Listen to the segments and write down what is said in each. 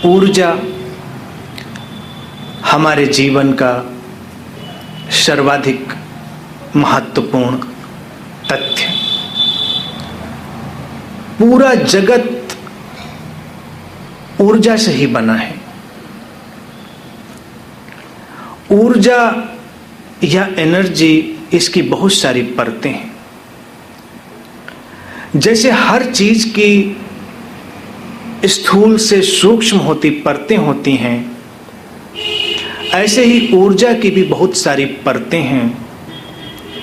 ऊर्जा हमारे जीवन का सर्वाधिक महत्वपूर्ण तथ्य। पूरा जगत ऊर्जा से ही बना है। ऊर्जा या एनर्जी, इसकी बहुत सारी परतें हैं। जैसे हर चीज की स्थूल से सूक्ष्म होती परतें होती हैं, ऐसे ही ऊर्जा की भी बहुत सारी परतें हैं।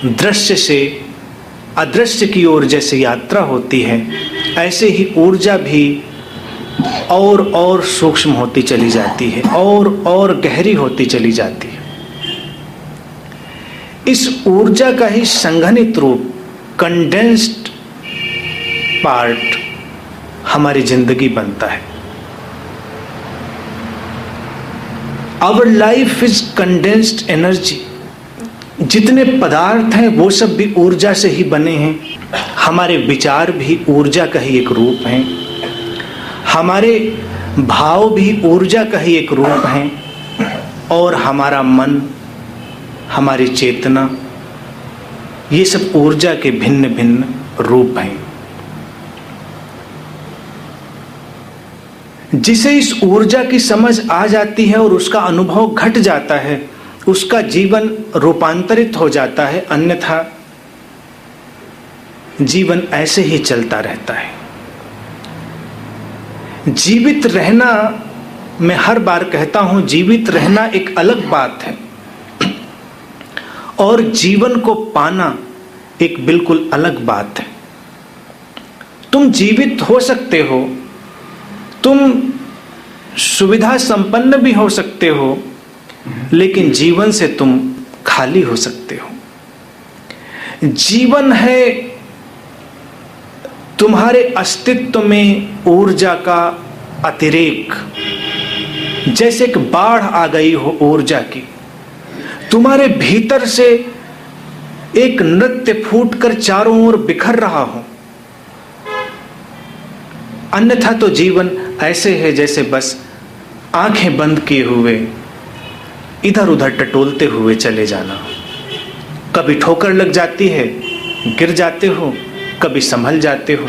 दृश्य से अदृश्य की ओर जैसे यात्रा होती है, ऐसे ही ऊर्जा भी और सूक्ष्म होती चली जाती है, और गहरी होती चली जाती है। इस ऊर्जा का ही संघनित रूप, कंडेंस्ड पार्ट हमारी जिंदगी बनता है। Our life is condensed energy. जितने पदार्थ हैं वो सब भी ऊर्जा से ही बने हैं। हमारे विचार भी ऊर्जा का ही एक रूप हैं। हमारे भाव भी ऊर्जा का ही एक रूप हैं। और हमारा मन, हमारी चेतना, ये सब ऊर्जा के भिन्न भिन्न रूप हैं। जिसे इस ऊर्जा की समझ आ जाती है और उसका अनुभव घट जाता है, उसका जीवन रूपांतरित हो जाता है। अन्यथा जीवन ऐसे ही चलता रहता है। जीवित रहना, मैं हर बार कहता हूं, जीवित रहना एक अलग बात है और जीवन को पाना एक बिल्कुल अलग बात है। तुम जीवित हो सकते हो, तुम सुविधा संपन्न भी हो सकते हो, लेकिन जीवन से तुम खाली हो सकते हो। जीवन है तुम्हारे अस्तित्व में ऊर्जा का अतिरेक। जैसे एक बाढ़ आ गई हो ऊर्जा की, तुम्हारे भीतर से एक नृत्य फूटकर चारों ओर बिखर रहा हो। अन्यथा तो जीवन ऐसे है जैसे बस आंखें बंद किए हुए इधर उधर टटोलते हुए चले जाना। कभी ठोकर लग जाती है, गिर जाते हो, कभी संभल जाते हो,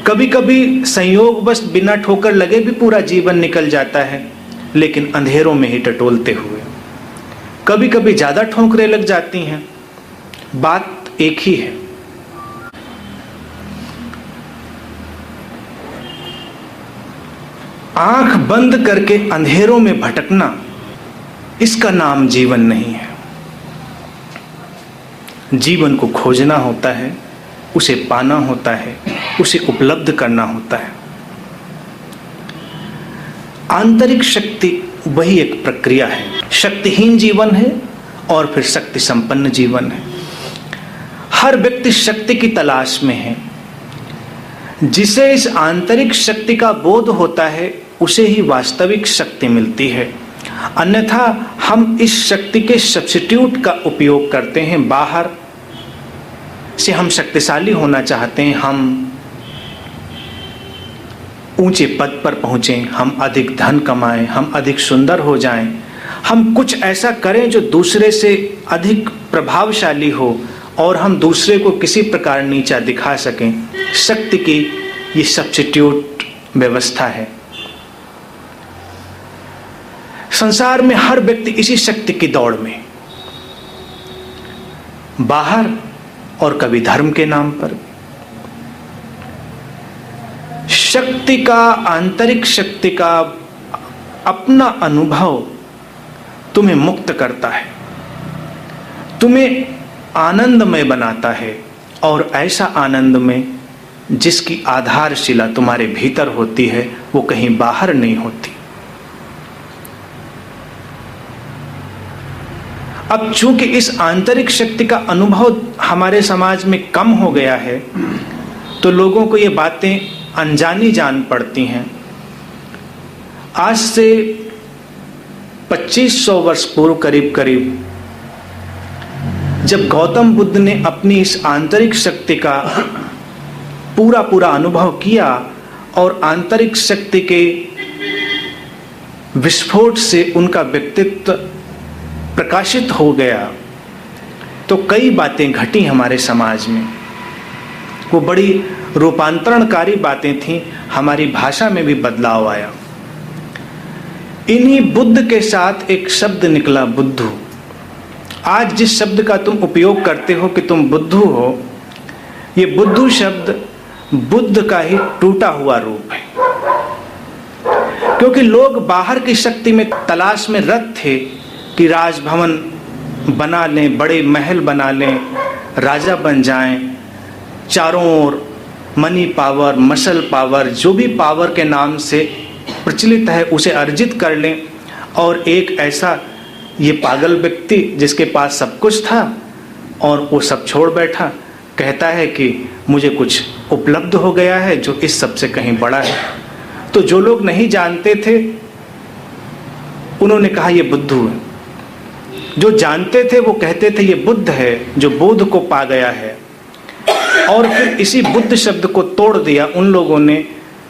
कभी कभी संयोगवश बिना ठोकर लगे भी पूरा जीवन निकल जाता है, लेकिन अंधेरों में ही टटोलते हुए। कभी कभी ज्यादा ठोकरें लग जाती हैं। बात एक ही है। आंख बंद करके अंधेरों में भटकना, इसका नाम जीवन नहीं है। जीवन को खोजना होता है, उसे पाना होता है, उसे उपलब्ध करना होता है। आंतरिक शक्ति वही एक प्रक्रिया है। शक्तिहीन जीवन है और फिर शक्ति संपन्न जीवन है। हर व्यक्ति शक्ति की तलाश में है। जिसे इस आंतरिक शक्ति का बोध होता है, उसे ही वास्तविक शक्ति मिलती है। अन्यथा हम इस शक्ति के सब्स्टिट्यूट का उपयोग करते हैं। बाहर से हम शक्तिशाली होना चाहते हैं, हम ऊंचे पद पर पहुंचें, हम अधिक धन कमाएं, हम अधिक सुंदर हो जाएं, हम कुछ ऐसा करें जो दूसरे से अधिक प्रभावशाली हो और हम दूसरे को किसी प्रकार नीचा दिखा सकें। शक्ति की ये सब्स्टिट्यूट व्यवस्था है। संसार में हर व्यक्ति इसी शक्ति की दौड़ में, बाहर और कभी धर्म के नाम पर। शक्ति का, आंतरिक शक्ति का अपना अनुभव तुम्हें मुक्त करता है, तुम्हें आनंदमय बनाता है, और ऐसा आनंदमय जिसकी आधारशिला तुम्हारे भीतर होती है, वो कहीं बाहर नहीं होती। अब चूंकि इस आंतरिक शक्ति का अनुभव हमारे समाज में कम हो गया है, तो लोगों को ये बातें अनजानी जान पड़ती हैं। आज से 2500 वर्ष पूर्व करीब करीब जब गौतम बुद्ध ने अपनी इस आंतरिक शक्ति का पूरा अनुभव किया और आंतरिक शक्ति के विस्फोट से उनका व्यक्तित्व प्रकाशित हो गया तो कई बातें घटी हमारे समाज में। वो बड़ी रूपांतरणकारी बातें थीं, हमारी भाषा में भी बदलाव आया। इन्हीं बुद्ध के साथ एक शब्द निकला, बुद्धू। आज जिस शब्द का तुम उपयोग करते हो कि तुम बुद्धू हो, ये बुद्धू शब्द बुद्ध का ही टूटा हुआ रूप है। क्योंकि लोग बाहर की शक्ति में तलाश में रत थे कि राजभवन बना लें, बड़े महल बना लें, राजा बन जाएं, चारों ओर मनी पावर, मसल पावर, जो भी पावर के नाम से प्रचलित है उसे अर्जित कर लें। और एक ऐसा ये पागल व्यक्ति जिसके पास सब कुछ था और वो सब छोड़ बैठा, कहता है कि मुझे कुछ उपलब्ध हो गया है जो इस सब से कहीं बड़ा है। तो जो लोग नहीं जानते थे उन्होंने कहा ये बुद्धू है, जो जानते थे वो कहते थे ये बुद्ध है जो बोध को पा गया है। और फिर इसी बुद्ध शब्द को तोड़ दिया उन लोगों ने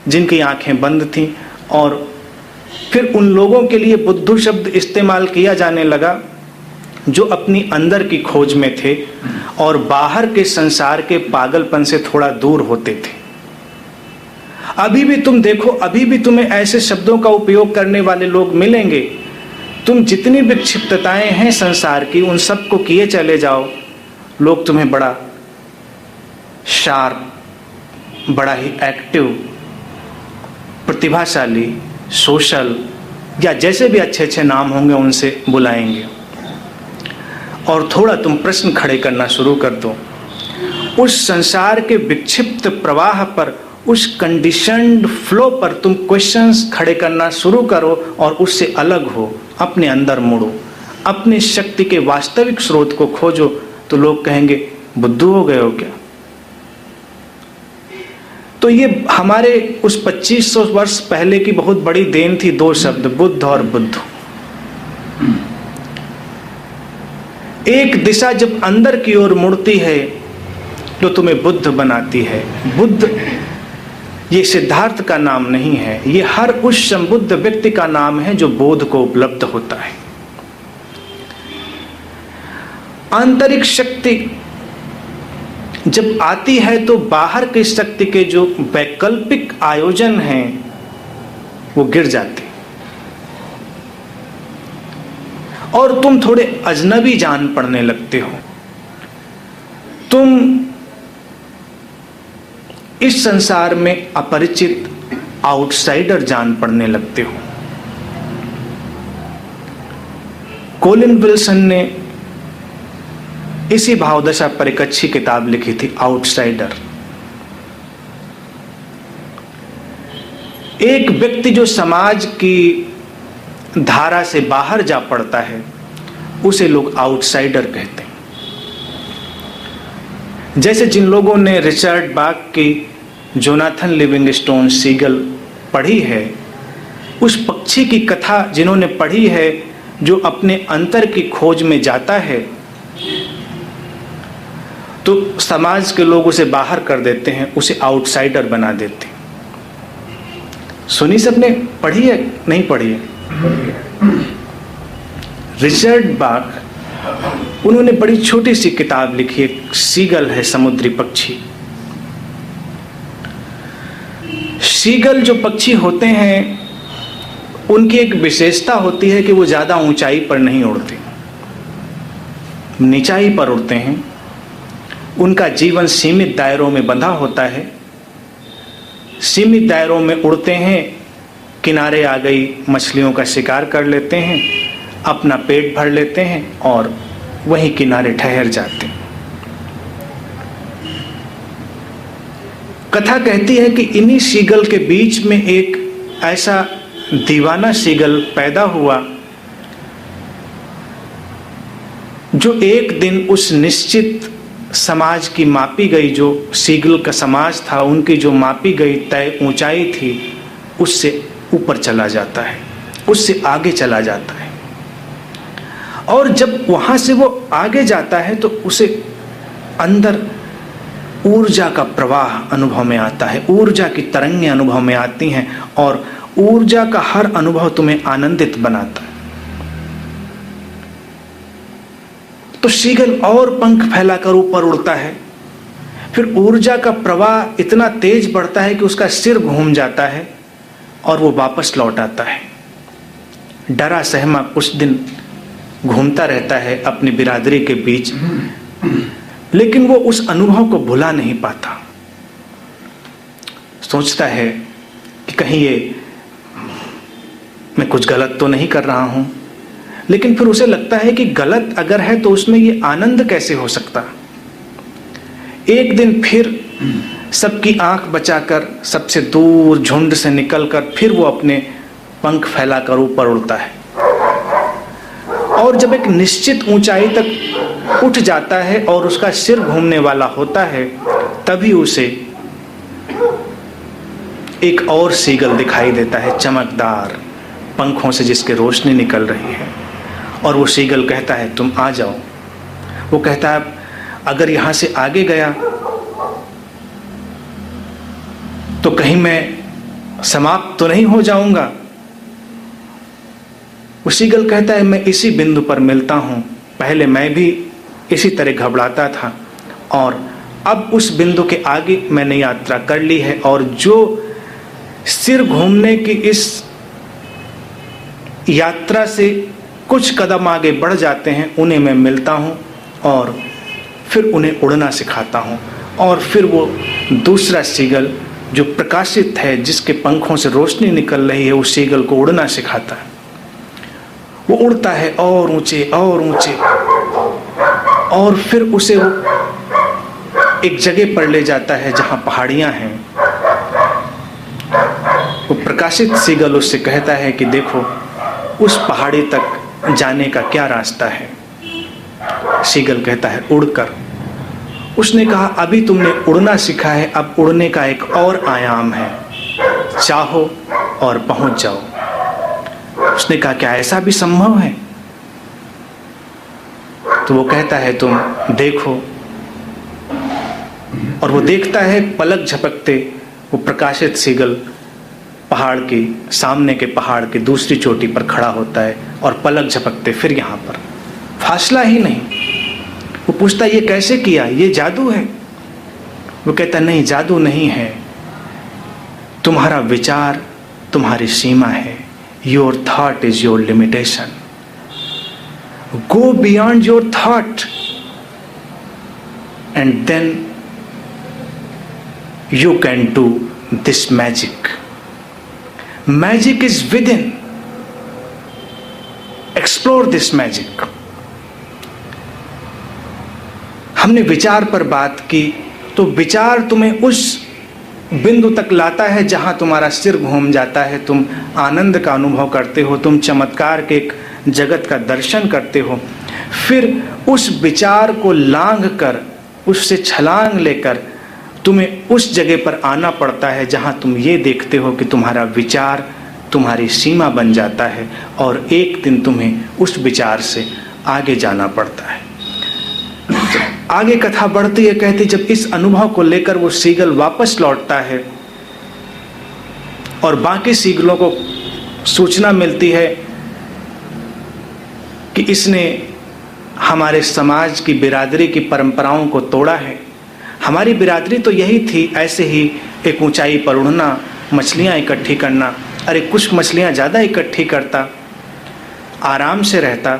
जिनकी आंखें बंद थीं, और फिर उन लोगों के लिए बुद्धू शब्द इस्तेमाल किया जाने लगा जो अपनी अंदर की खोज में थे और बाहर के संसार के पागलपन से थोड़ा दूर होते थे। अभी भी तुम देखो, अभी भी तुम्हें ऐसे शब्दों का उपयोग करने वाले लोग मिलेंगे। तुम जितनी विक्षिप्तताएं हैं संसार की उन सबको किए चले जाओ, लोग तुम्हें बड़ा शार्प, बड़ा ही एक्टिव, प्रतिभाशाली, सोशल या जैसे भी अच्छे अच्छे नाम होंगे उनसे बुलाएंगे। और थोड़ा तुम प्रश्न खड़े करना शुरू कर दो, उस संसार के विक्षिप्त प्रवाह पर, उस कंडीशन्ड फ्लो पर तुम क्वेश्चंस खड़े करना शुरू करो और उससे अलग हो, अपने अंदर मुड़ो, अपनी शक्ति के वास्तविक स्रोत को खोजो। तो लोग कहेंगे बुद्धू हो गए हो क्या? तो ये हमारे उस 2500 वर्ष पहले की बहुत बड़ी देन थी, दो शब्द, बुद्ध और बुद्धू। एक दिशा जब अंदर की ओर मुड़ती है तो तुम्हें बुद्ध बनाती है। बुद्ध ये सिद्धार्थ का नाम नहीं है, ये हर उस संबुद्ध व्यक्ति का नाम है जो बोध को उपलब्ध होता है। आंतरिक शक्ति जब आती है तो बाहर की शक्ति के जो वैकल्पिक आयोजन हैं वो गिर जाते और तुम थोड़े अजनबी जान पड़ने लगते हो। तुम इस संसार में अपरिचित, आउटसाइडर जान पड़ने लगते हो। कोलिन विल्सन ने इसी भावदशा पर एक अच्छी किताब लिखी थी, आउटसाइडर। एक व्यक्ति जो समाज की धारा से बाहर जा पड़ता है उसे लोग आउटसाइडर कहते हैं। जैसे जिन लोगों ने रिचर्ड बाक की जोनाथन लिविंगस्टोन सीगल पढ़ी है, उस पक्षी की कथा जिन्होंने पढ़ी है जो अपने अंतर की खोज में जाता है, तो समाज के लोग उसे बाहर कर देते हैं, उसे आउटसाइडर बना देते हैं। सुनी सबने? पढ़ी है? नहीं पढ़ी है? रिचर्ड बाक, उन्होंने बड़ी छोटी सी किताब लिखी है, सीगल है, समुद्री पक्षी। सीगल जो पक्षी होते हैं उनकी एक विशेषता होती है कि वो ज्यादा ऊंचाई पर नहीं उड़ते, निचाई पर उड़ते हैं। उनका जीवन सीमित दायरों में बंधा होता है, सीमित दायरों में उड़ते हैं, किनारे आ गई मछलियों का शिकार कर लेते हैं, अपना पेट भर लेते हैं और वहीं किनारे ठहर जाते हैं। कथा कहती है कि इन्हीं सीगल के बीच में एक ऐसा दीवाना सीगल पैदा हुआ जो एक दिन उस निश्चित समाज की मापी गई, जो सीगल का समाज था उनकी जो मापी गई तय ऊंचाई थी, उससे ऊपर चला जाता है, उससे आगे चला जाता है। और जब वहां से वो आगे जाता है तो उसे अंदर ऊर्जा का प्रवाह अनुभव में आता है, ऊर्जा की तरंगें अनुभव में आती हैं और ऊर्जा का हर अनुभव तुम्हें आनंदित बनाता है। तो शीगल और पंख फैलाकर ऊपर उड़ता है। फिर ऊर्जा का प्रवाह इतना तेज बढ़ता है कि उसका सिर घूम जाता है और वो वापस लौट आता है। डरा सहमा कुछ दिन घूमता रहता है अपनी बिरादरी के बीच, लेकिन वो उस अनुभव को भुला नहीं पाता। सोचता है कि कहीं ये मैं कुछ गलत तो नहीं कर रहा हूं, लेकिन फिर उसे लगता है कि गलत अगर है तो उसमें ये आनंद कैसे हो सकता। एक दिन फिर सबकी आंख बचाकर सबसे दूर झुंड से निकलकर फिर वो अपने पंख फैलाकर ऊपर उड़ता है और जब एक निश्चित ऊंचाई तक उठ जाता है और उसका सिर घूमने वाला होता है, तभी उसे एक और सीगल दिखाई देता है, चमकदार पंखों से जिसके रोशनी निकल रही है। और वो सीगल कहता है तुम आ जाओ। वो कहता है अगर यहां से आगे गया तो कहीं मैं समाप्त तो नहीं हो जाऊंगा। वो सीगल कहता है मैं इसी बिंदु पर मिलता हूं, पहले मैं भी इसी तरह घबराता था और अब उस बिंदु के आगे मैंने यात्रा कर ली है और जो सिर घूमने की इस यात्रा से कुछ कदम आगे बढ़ जाते हैं उन्हें मैं मिलता हूं और फिर उन्हें उड़ना सिखाता हूं। और फिर वो दूसरा सीगल जो प्रकाशित है, जिसके पंखों से रोशनी निकल रही है, उस सीगल को उड़ना सिखाता है। वो उड़ता है और ऊंचे और ऊंचे और फिर उसे वो एक जगह पर ले जाता है जहां पहाड़ियां हैं। वो प्रकाशित सीगल उससे कहता है कि देखो उस पहाड़ी तक जाने का क्या रास्ता है। सीगल कहता है उड़कर। उसने कहा अभी तुमने उड़ना सीखा है, अब उड़ने का एक और आयाम है, चाहो और पहुंच जाओ। उसने कहा क्या ऐसा भी संभव है? तो वो कहता है तुम देखो। और वो देखता है पलक झपकते वो प्रकाशित सीगल पहाड़ के सामने के पहाड़ की दूसरी चोटी पर खड़ा होता है और पलक झपकते फिर यहाँ पर, फासला ही नहीं। वो पूछता ये कैसे किया, ये जादू है? वो कहता नहीं जादू नहीं है, तुम्हारा विचार तुम्हारी सीमा है। Your thought is your limitation. Go beyond your thought and then you can do this magic. Magic is within. Explore this magic. हमने विचार पर बात की, तो विचार तुम्हें उस बिंदु तक लाता है जहां तुम्हारा सिर घूम जाता है, तुम आनंद का अनुभव करते हो, तुम चमत्कार के एक जगत का दर्शन करते हो। फिर उस विचार को लांघ कर, उससे छलांग लेकर तुम्हें उस जगह पर आना पड़ता है जहां तुम ये देखते हो कि तुम्हारा विचार तुम्हारी सीमा बन जाता है और एक दिन तुम्हें उस विचार से आगे जाना पड़ता है। आगे कथा बढ़ती है, कहती जब इस अनुभव को लेकर वो सीगल वापस लौटता है और बाकी सीगलों को सूचना मिलती है कि इसने हमारे समाज की बिरादरी की परंपराओं को तोड़ा है। हमारी बिरादरी तो यही थी, ऐसे ही एक ऊंचाई पर उड़ना, मछलियां इकट्ठी करना। अरे कुछ मछलियां ज़्यादा इकट्ठी करता, आराम से रहता,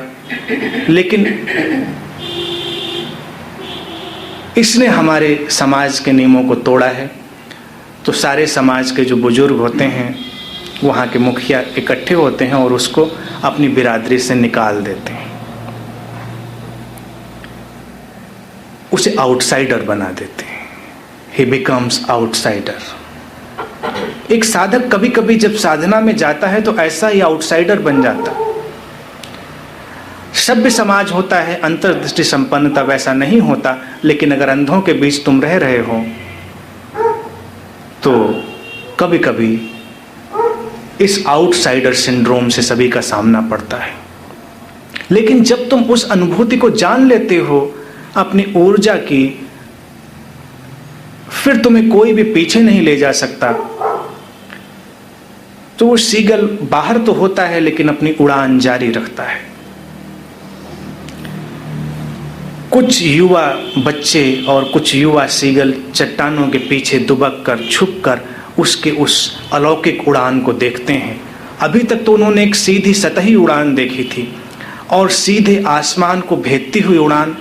लेकिन इसने हमारे समाज के नियमों को तोड़ा है। तो सारे समाज के जो बुजुर्ग होते हैं, वहाँ के मुखिया इकट्ठे होते हैं और उसको अपनी बिरादरी से निकाल देते हैं, उसे आउटसाइडर बना देते हैं। ही बिकम्स आउटसाइडर। एक साधक कभी कभी जब साधना में जाता है तो ऐसा ही आउटसाइडर बन जाता। सभ्य समाज होता है, अंतर्दृष्टि संपन्नता वैसा नहीं होता, लेकिन अगर अंधों के बीच तुम रह रहे हो तो कभी कभी इस आउटसाइडर सिंड्रोम से सभी का सामना पड़ता है। लेकिन जब तुम उस अनुभूति को जान लेते हो अपनी ऊर्जा की, फिर तुम्हें कोई भी पीछे नहीं ले जा सकता। तो वो सीगल बाहर तो होता है लेकिन अपनी उड़ान जारी रखता है। कुछ युवा बच्चे और कुछ युवा सीगल चट्टानों के पीछे दुबक कर छुप कर उसके उस अलौकिक उड़ान को देखते हैं। अभी तक तो उन्होंने एक सीधी सतही उड़ान देखी थी और सीधे आसमान को भेदती हुई उड़ान।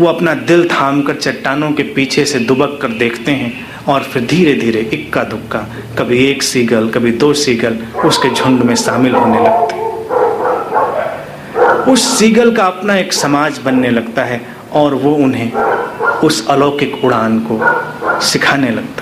वो अपना दिल थाम कर चट्टानों के पीछे से दुबक कर देखते हैं और फिर धीरे धीरे इक्का दुक्का कभी एक सीगल कभी दो सीगल उसके झुंड में शामिल होने लगते हैं। उस सीगल का अपना एक समाज बनने लगता है और वो उन्हें उस अलौकिक उड़ान को सिखाने लगता है।